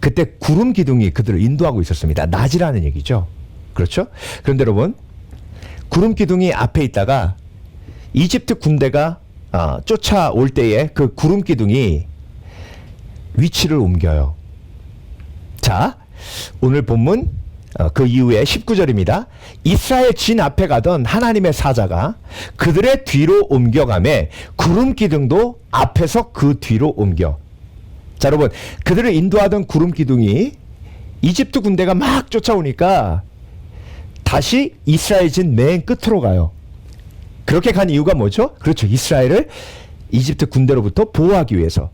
그때 구름 기둥이 그들을 인도하고 있었습니다. 낮이라는 얘기죠. 그렇죠? 그런데 여러분, 구름 기둥이 앞에 있다가 이집트 군대가 쫓아올 때에 그 구름 기둥이 위치를 옮겨요. 자, 오늘 본문 그 이후에 19절입니다. 이스라엘 진 앞에 가던 하나님의 사자가 그들의 뒤로 옮겨가매 구름 기둥도 앞에서 그 뒤로 옮겨. 자, 여러분, 그들을 인도하던 구름 기둥이 이집트 군대가 막 쫓아오니까 다시 이스라엘 진 맨 끝으로 가요. 그렇게 간 이유가 뭐죠? 그렇죠. 이스라엘을 이집트 군대로부터 보호하기 위해서.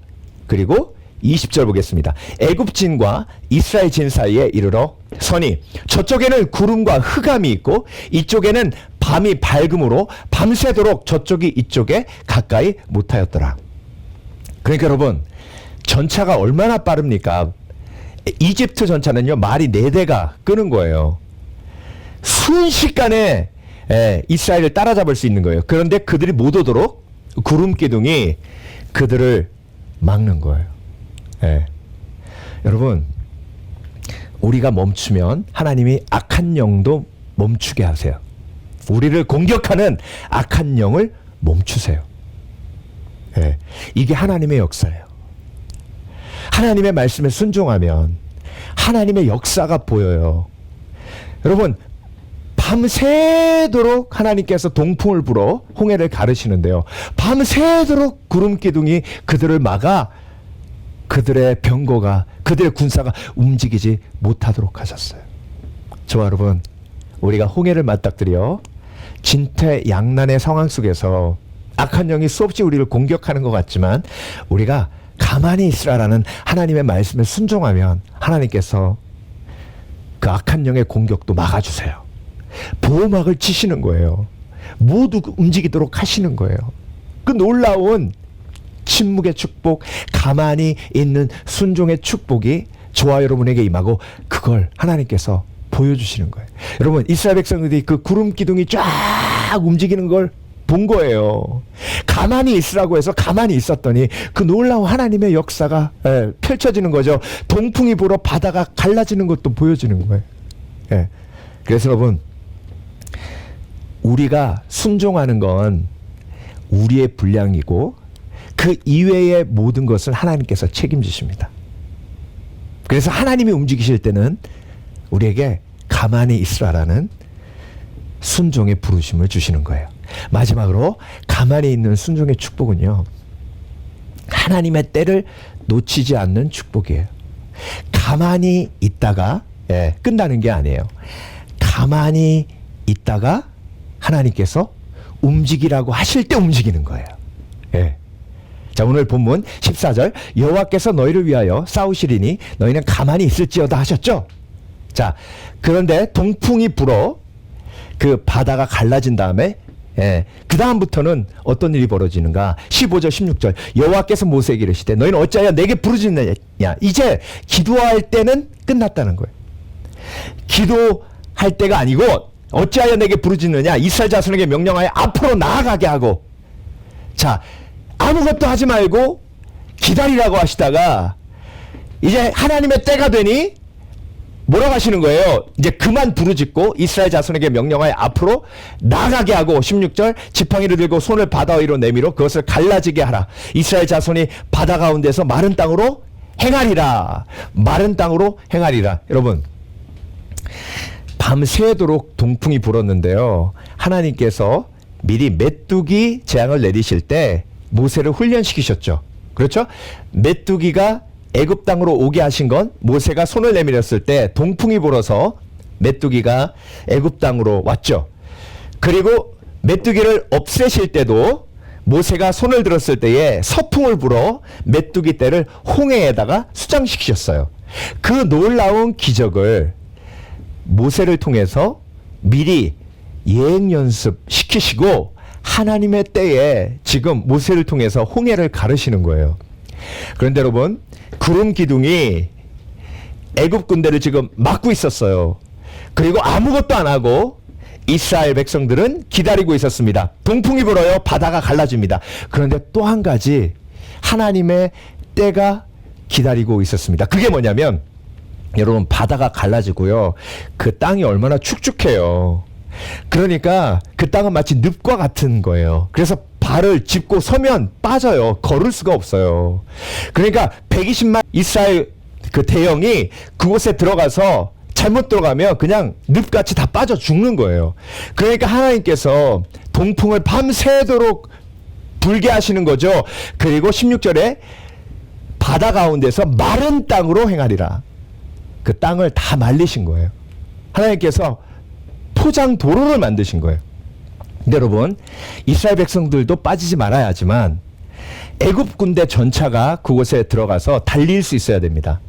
그리고 20절 보겠습니다. 애굽진과 이스라엘 진 사이에 이르러 서니 저쪽에는 구름과 흑암이 있고 이쪽에는 밤이 밝음으로 밤새도록 저쪽이 이쪽에 가까이 못하였더라. 그러니까 여러분, 전차가 얼마나 빠릅니까? 이집트 전차는요, 말이 4대가 끄는 거예요. 순식간에 이스라엘을 따라잡을 수 있는 거예요. 그런데 그들이 못 오도록 구름 기둥이 그들을 막는 거예요. 여러분, 우리가 멈추면 하나님이 악한 영도 멈추게 하세요. 우리를 공격하는 악한 영을 멈추세요. 이게 하나님의 역사예요. 하나님의 말씀에 순종하면 하나님의 역사가 보여요. 여러분, 밤새도록 하나님께서 동풍을 불어 홍해를 가르시는데요, 밤새도록 구름 기둥이 그들을 막아 그들의 병거가, 그들의 군사가 움직이지 못하도록 하셨어요. 저와 여러분, 우리가 홍해를 맞닥뜨려 진퇴양난의 상황 속에서 악한 영이 수없이 우리를 공격하는 것 같지만 우리가 가만히 있으라라는 하나님의 말씀에 순종하면 하나님께서 그 악한 영의 공격도 막아주세요. 보호막을 치시는 거예요. 모두 움직이도록 하시는 거예요. 그 놀라운 침묵의 축복, 가만히 있는 순종의 축복이 저와 여러분에게 임하고 그걸 하나님께서 보여주시는 거예요. 여러분, 이스라엘 백성들이 그 구름 기둥이 쫙 움직이는 걸 본 거예요. 가만히 있으라고 해서 가만히 있었더니 그 놀라운 하나님의 역사가 펼쳐지는 거죠. 동풍이 불어 바다가 갈라지는 것도 보여지는 거예요. 그래서 여러분, 우리가 순종하는 건 우리의 분량이고 그 이외의 모든 것을 하나님께서 책임지십니다. 그래서 하나님이 움직이실 때는 우리에게 가만히 있으라라는 순종의 부르심을 주시는 거예요. 마지막으로 가만히 있는 순종의 축복은요, 하나님의 때를 놓치지 않는 축복이에요. 가만히 있다가 끝나는 게 아니에요. 가만히 있다가 하나님께서 움직이라고 하실 때 움직이는 거예요. 자, 오늘 본문 14절, 여호와께서 너희를 위하여 싸우시리니 너희는 가만히 있을지어다 하셨죠. 자, 그런데 동풍이 불어 그 바다가 갈라진 다음에 그 다음부터는 어떤 일이 벌어지는가? 15절 16절, 여호와께서 모세에게 이르시되 너희는 어찌하여 내게 부르짖느냐. 이제 기도할 때는 끝났다는 거예요. 기도할 때가 아니고 어찌하여 내게 부르짖느냐, 이스라엘 자손에게 명령하여 앞으로 나아가게 하고. 자, 아무것도 하지 말고 기다리라고 하시다가 이제 하나님의 때가 되니 뭐라고 하시는 거예요? 이제 그만 부르짖고 이스라엘 자손에게 명령하여 앞으로 나가게 하고, 16절, 지팡이를 들고 손을 바다 위로 내밀어 그것을 갈라지게 하라. 이스라엘 자손이 바다 가운데서 마른 땅으로 행하리라. 마른 땅으로 행하리라. 여러분, 밤새도록 동풍이 불었는데요, 하나님께서 미리 메뚜기 재앙을 내리실 때 모세를 훈련시키셨죠. 그렇죠? 메뚜기가 애굽 땅으로 오게 하신 건 모세가 손을 내밀었을 때 동풍이 불어서 메뚜기가 애굽 땅으로 왔죠. 그리고 메뚜기를 없애실 때도 모세가 손을 들었을 때에 서풍을 불어 메뚜기 떼를 홍해에다가 수장시키셨어요. 그 놀라운 기적을 모세를 통해서 미리 예행 연습 시키시고 하나님의 때에 지금 모세를 통해서 홍해를 가르시는 거예요. 그런데 여러분, 구름 기둥이 애굽 군대를 지금 막고 있었어요. 그리고 아무것도 안 하고 이스라엘 백성들은 기다리고 있었습니다. 동풍이 불어요. 바다가 갈라집니다. 그런데 또 한 가지 하나님의 때가 기다리고 있었습니다. 그게 뭐냐면, 여러분, 바다가 갈라지고요, 그 땅이 얼마나 축축해요. 그러니까 그 땅은 마치 늪과 같은 거예요. 그래서 발을 짚고 서면 빠져요. 걸을 수가 없어요. 그러니까 120만 이스라엘 그 대형이 그곳에 들어가서 잘못 들어가면 그냥 늪같이 다 빠져 죽는 거예요. 그러니까 하나님께서 동풍을 밤새도록 불게 하시는 거죠. 그리고 16절에 바다 가운데서 마른 땅으로 행하리라. 그 땅을 다 말리신 거예요. 하나님께서 포장 도로를 만드신 거예요. 근데 여러분, 이스라엘 백성들도 빠지지 말아야 하지만 애굽 군대 전차가 그곳에 들어가서 달릴 수 있어야 됩니다.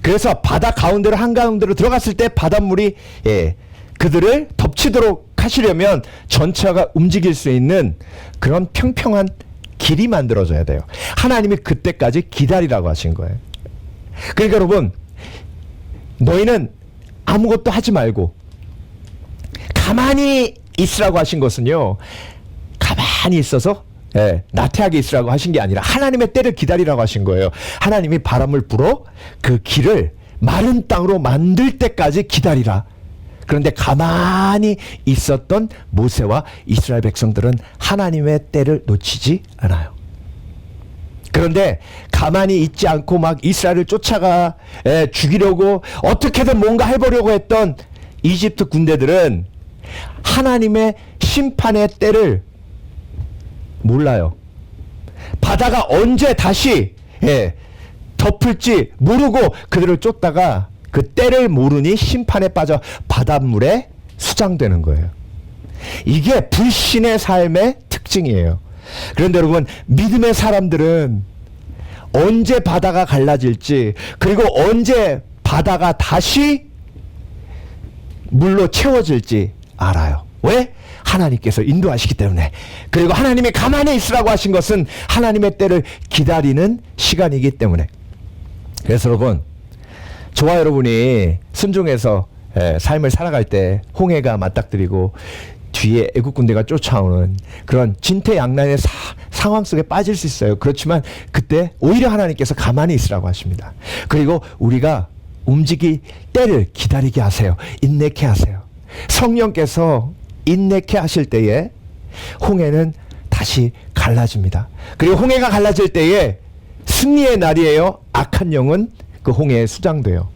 그래서 바다 가운데로 한가운데로 들어갔을 때 바닷물이 그들을 덮치도록 하시려면 전차가 움직일 수 있는 그런 평평한 길이 만들어져야 돼요. 하나님이 그때까지 기다리라고 하신 거예요. 그러니까 여러분, 너희는 아무것도 하지 말고 가만히 있으라고 하신 것은요, 가만히 있어서 나태하게 있으라고 하신 게 아니라 하나님의 때를 기다리라고 하신 거예요. 하나님이 바람을 불어 그 길을 마른 땅으로 만들 때까지 기다리라. 그런데 가만히 있었던 모세와 이스라엘 백성들은 하나님의 때를 놓치지 않아요. 그런데 가만히 있지 않고 막 이스라엘을 쫓아가 죽이려고 어떻게든 뭔가 해보려고 했던 이집트 군대들은 하나님의 심판의 때를 몰라요. 바다가 언제 다시 덮을지 모르고 그들을 쫓다가 그 때를 모르니 심판에 빠져 바닷물에 수장되는 거예요. 이게 불신의 삶의 특징이에요. 그런데 여러분, 믿음의 사람들은 언제 바다가 갈라질지, 그리고 언제 바다가 다시 물로 채워질지 알아요. 왜? 하나님께서 인도하시기 때문에. 그리고 하나님이 가만히 있으라고 하신 것은 하나님의 때를 기다리는 시간이기 때문에. 그래서 여러분, 저와 여러분이 순종해서 삶을 살아갈 때 홍해가 맞닥뜨리고 뒤에 애국 군대가 쫓아오는 그런 진퇴양난의 상황 속에 빠질 수 있어요. 그렇지만 그때 오히려 하나님께서 가만히 있으라고 하십니다. 그리고 우리가 움직일 때를 기다리게 하세요. 인내케 하세요. 성령께서 인내케 하실 때에 홍해는 다시 갈라집니다. 그리고 홍해가 갈라질 때에 승리의 날이에요. 악한 영은 그 홍해에 수장돼요.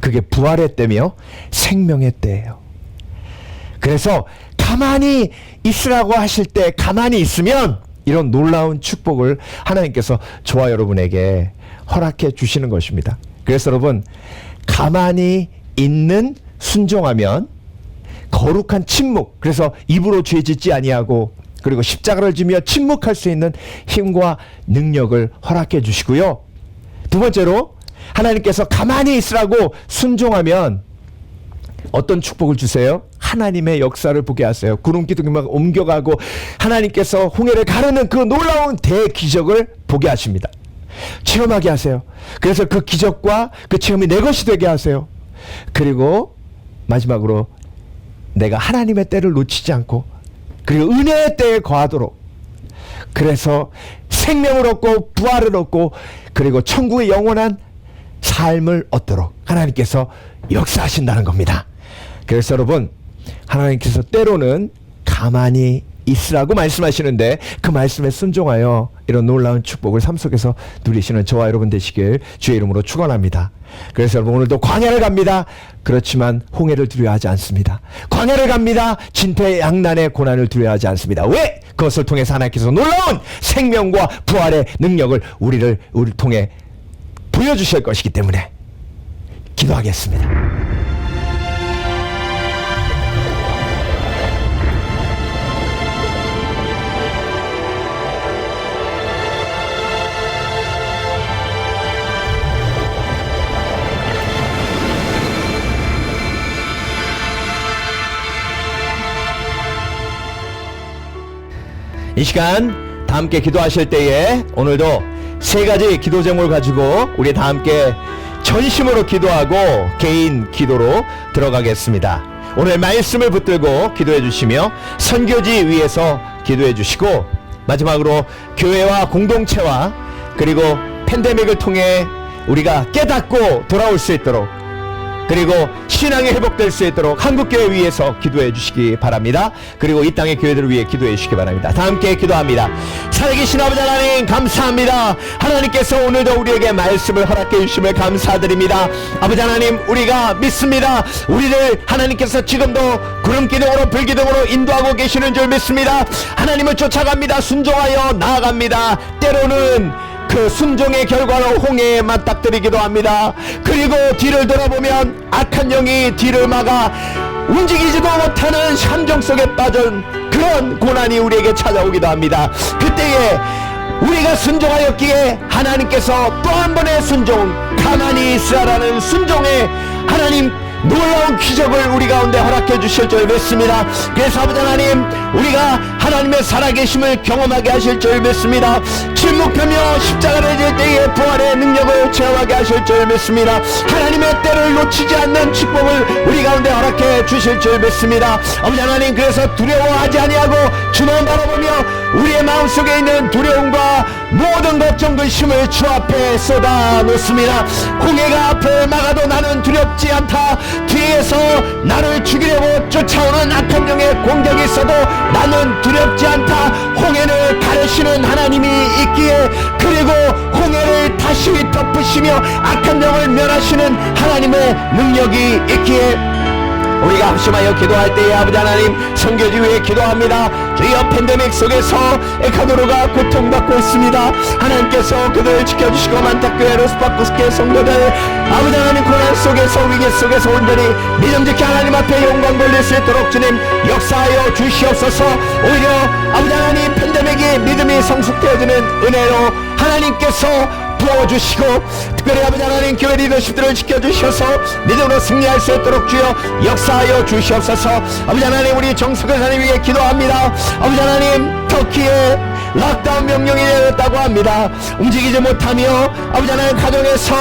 그게 부활의 때며 생명의 때예요. 그래서 가만히 있으라고 하실 때 가만히 있으면 이런 놀라운 축복을 하나님께서 저와 여러분에게 허락해 주시는 것입니다. 그래서 여러분, 가만히 있는 순종하면 거룩한 침묵, 그래서 입으로 죄 짓지 아니하고 그리고 십자가를 지며 침묵할 수 있는 힘과 능력을 허락해 주시고요. 두 번째로, 하나님께서 가만히 있으라고 순종하면 어떤 축복을 주세요? 하나님의 역사를 보게 하세요. 구름 기둥이 막 옮겨가고 하나님께서 홍해를 가르는 그 놀라운 대기적을 보게 하십니다. 체험하게 하세요. 그래서 그 기적과 그 체험이 내 것이 되게 하세요. 그리고 마지막으로 내가 하나님의 때를 놓치지 않고 그리고 은혜의 때에 거하도록, 그래서 생명을 얻고 부활을 얻고 그리고 천국의 영원한 삶을 얻도록 하나님께서 역사하신다는 겁니다. 그래서 여러분, 하나님께서 때로는 가만히 있으라고 말씀하시는데 그 말씀에 순종하여 이런 놀라운 축복을 삶 속에서 누리시는 저와 여러분 되시길 주의 이름으로 축원합니다. 그래서 여러분, 오늘도 광야를 갑니다. 그렇지만 홍해를 두려워하지 않습니다. 광야를 갑니다. 진퇴양난의 고난을 두려워하지 않습니다. 왜? 그것을 통해서 하나님께서 놀라운 생명과 부활의 능력을 우리를 통해 보여주실 것이기 때문에 기도하겠습니다. 이 시간 다 함께 기도하실 때에 오늘도 세 가지 기도 제목을 가지고 우리 다 함께 전심으로 기도하고 개인 기도로 들어가겠습니다. 오늘 말씀을 붙들고 기도해 주시며 선교지 위에서 기도해 주시고, 마지막으로 교회와 공동체와 그리고 팬데믹을 통해 우리가 깨닫고 돌아올 수 있도록, 그리고 신앙이 회복될 수 있도록 한국교회 위해서 기도해 주시기 바랍니다. 그리고 이 땅의 교회들을 위해 기도해 주시기 바랍니다. 다 함께 기도합니다. 살아계신 아버지 하나님, 감사합니다. 하나님께서 오늘도 우리에게 말씀을 허락해 주심을 감사드립니다. 아버지 하나님, 우리가 믿습니다. 우리를 하나님께서 지금도 구름기둥으로 불기둥으로 인도하고 계시는 줄 믿습니다. 하나님을 쫓아갑니다. 순종하여 나아갑니다. 때로는 그 순종의 결과로 홍해에 맞닥뜨리기도 합니다. 그리고 뒤를 돌아보면 악한 영이 뒤를 막아 움직이지도 못하는 함정 속에 빠진 그런 고난이 우리에게 찾아오기도 합니다. 그때에 우리가 순종하였기에 하나님께서 또 한 번의 순종, 가만히 있으라는 순종에 하나님 놀라운 기적을 우리 가운데 허락해 주실 줄 믿습니다. 그래서 아버지 하나님, 우리가 하나님의 살아계심을 경험하게 하실 줄 믿습니다. 침묵하며 십자가를 질 때의 부활의 능력을 체험하게 하실 줄 믿습니다. 하나님의 때를 놓치지 않는 축복을 우리 가운데 허락해 주실 줄 믿습니다. 아버지 하나님, 그래서 두려워하지 아니하고 주만 바라보며 우리의 마음속에 있는 두려움과 모든 걱정 근심을 주 앞에 쏟아 놓습니다. 홍해가 앞을 막아도 나는 두렵지 않다. 뒤에서 나를 죽이려고 쫓아오는 악한 영의 공격이 있어도 나는 두렵지 않다. 홍해를 가르시는 하나님이 있기에, 그리고 홍해를 다시 덮으시며 악한 영을 멸하시는 하나님의 능력이 있기에 우리가 합심하여 기도할 때에 아버지 하나님, 선교지 위에 기도합니다. 주여, 팬데믹 속에서 에콰도르가 고통받고 있습니다. 하나님께서 그들을 지켜주시고 만탁교회 로스파쿠스케 성도들 아버지 하나님, 고난 속에서 위기 속에서 온전히 믿음직히 하나님 앞에 영광 돌릴 수 있도록 주님 역사하여 주시옵소서. 오히려 아버지 하나님, 팬데믹이 믿음이 성숙되어지는 은혜로 하나님께서 부어주시고, 특별히 아버지 하나님 교회 리더십들을 지켜주셔서 믿음으로 승리할 수 있도록 주여 역사하여 주시옵소서. 아버지 하나님, 우리 정석교사님 위해 기도합니다. 아버지 하나님, 터키에 락다운 명령이 내렸다고 합니다. 움직이지 못하며 아버지 하나님 가정에서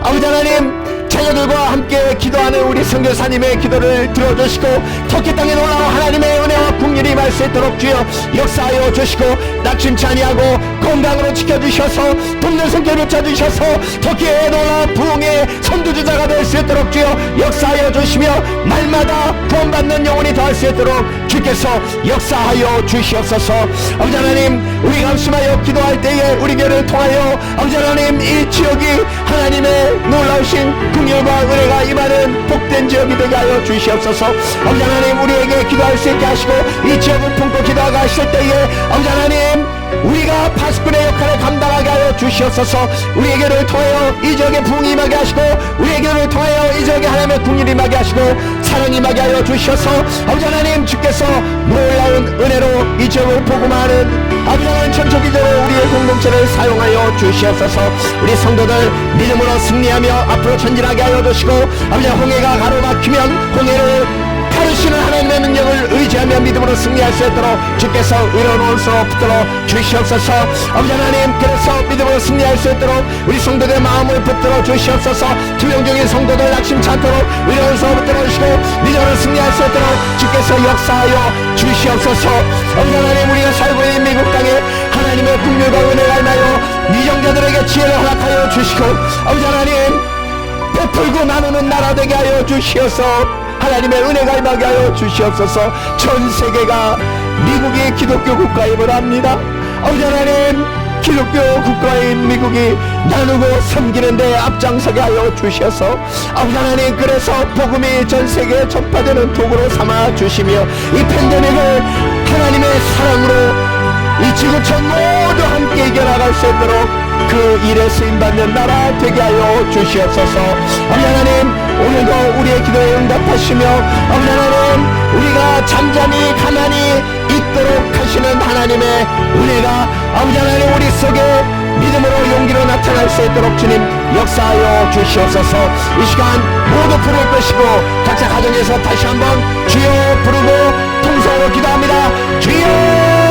아버지 하나님 자녀들과 함께 기도하는 우리 선교사님의 기도를 들어주시고, 터키 땅에 놀라운 하나님의 은혜와 국률이 임할 수 있도록 주여 역사하여 주시고, 낙심치 아니하고 건강으로 지켜주셔서 돕는 성교를 찾으셔서 터키의 놀라운 부흥의 선두주자가 될 수 있도록 주여 역사하여 주시며, 날마다 구원받는 영혼이 더할 수 있도록 주께서 역사하여 주시옵소서. 아버지 하나님, 우리가 합심하여 기도할 때에 우리 교회를 통하여 아버지 하나님, 이 지역이 하나님의 놀라우신 긍휼과 은혜가 임하는 복된 지역이 되게 하여 주시옵소서. 아버지 하나님, 우리에게 기도할 수 있게 하시고 이 지역을 품고 기도하게 하실 때에 아버지 하나님, 우리가 파수꾼의 역할을 감당하게 하여 주시옵소서. 우리에게를 통하여 이 지역에 부흥이 임하게 하시고 우리에게를 통하여 이 지역에 하나님의 궁일이 임하게 하시고 사랑이 임하게 하여 주셔서 아버지 하나님, 주께서 놀라운 은혜로 이 지역을 복음하는 아버지 하나님 천초기적으로 우리의 공동체를 사용하여 주시옵소서. 우리 성도들 믿음으로 승리하며 앞으로 전진하게 하여 주시고 아버지 홍해가 가로막히면 홍해를 가르시는 하나님의 능력을 의지하며 믿음으로 승리할 수 있도록 주께서 의로운 원수로 붙들어 주시옵소서. 아버지 하나님, 그래서 믿음으로 승리할 수 있도록 우리 성도들의 마음을 붙들어 주시옵소서. 투명적인 성도들 낙심치 않도록 의로운 원수로 붙들어 주시고 믿음으로 승리할 수 있도록 주께서 역사하여 주시옵소서. 아버지 하나님, 우리가 살고 있는 미국 땅에 하나님의 긍휼과 은혜가 임하여 미정자들에게 지혜를 허락하여 주시고 아버지 하나님, 베풀고 나누는 나라 되게 하여 주시옵소서. 하나님의 은혜가 임하게 하여 주시옵소서. 전 세계가 미국이 기독교 국가임을 압니다. 아버지 하나님, 기독교 국가인 미국이 나누고 섬기는 데 앞장서게 하여 주셔서 아버지 하나님, 그래서 복음이 전 세계에 전파되는 도구로 삼아 주시며 이 팬데믹을 하나님의 사랑으로 이 지구촌 모두 함께 이겨나갈 수 있도록 그 일에 쓰임받는 나라 되게 하여 주시옵소서. 아버지 하나님, 오늘도 우리의 기도에 응답하시며 아버지 하나님, 우리가 잠잠히 가만히 있도록 하시는 하나님의 은혜가 아버지 하나님 우리 속에 믿음으로 용기로 나타날 수 있도록 주님 역사하여 주시옵소서. 이 시간 모두 부를 것이고 각자 가정에서 다시 한번 주여 부르고 통성으로 기도합니다. 주여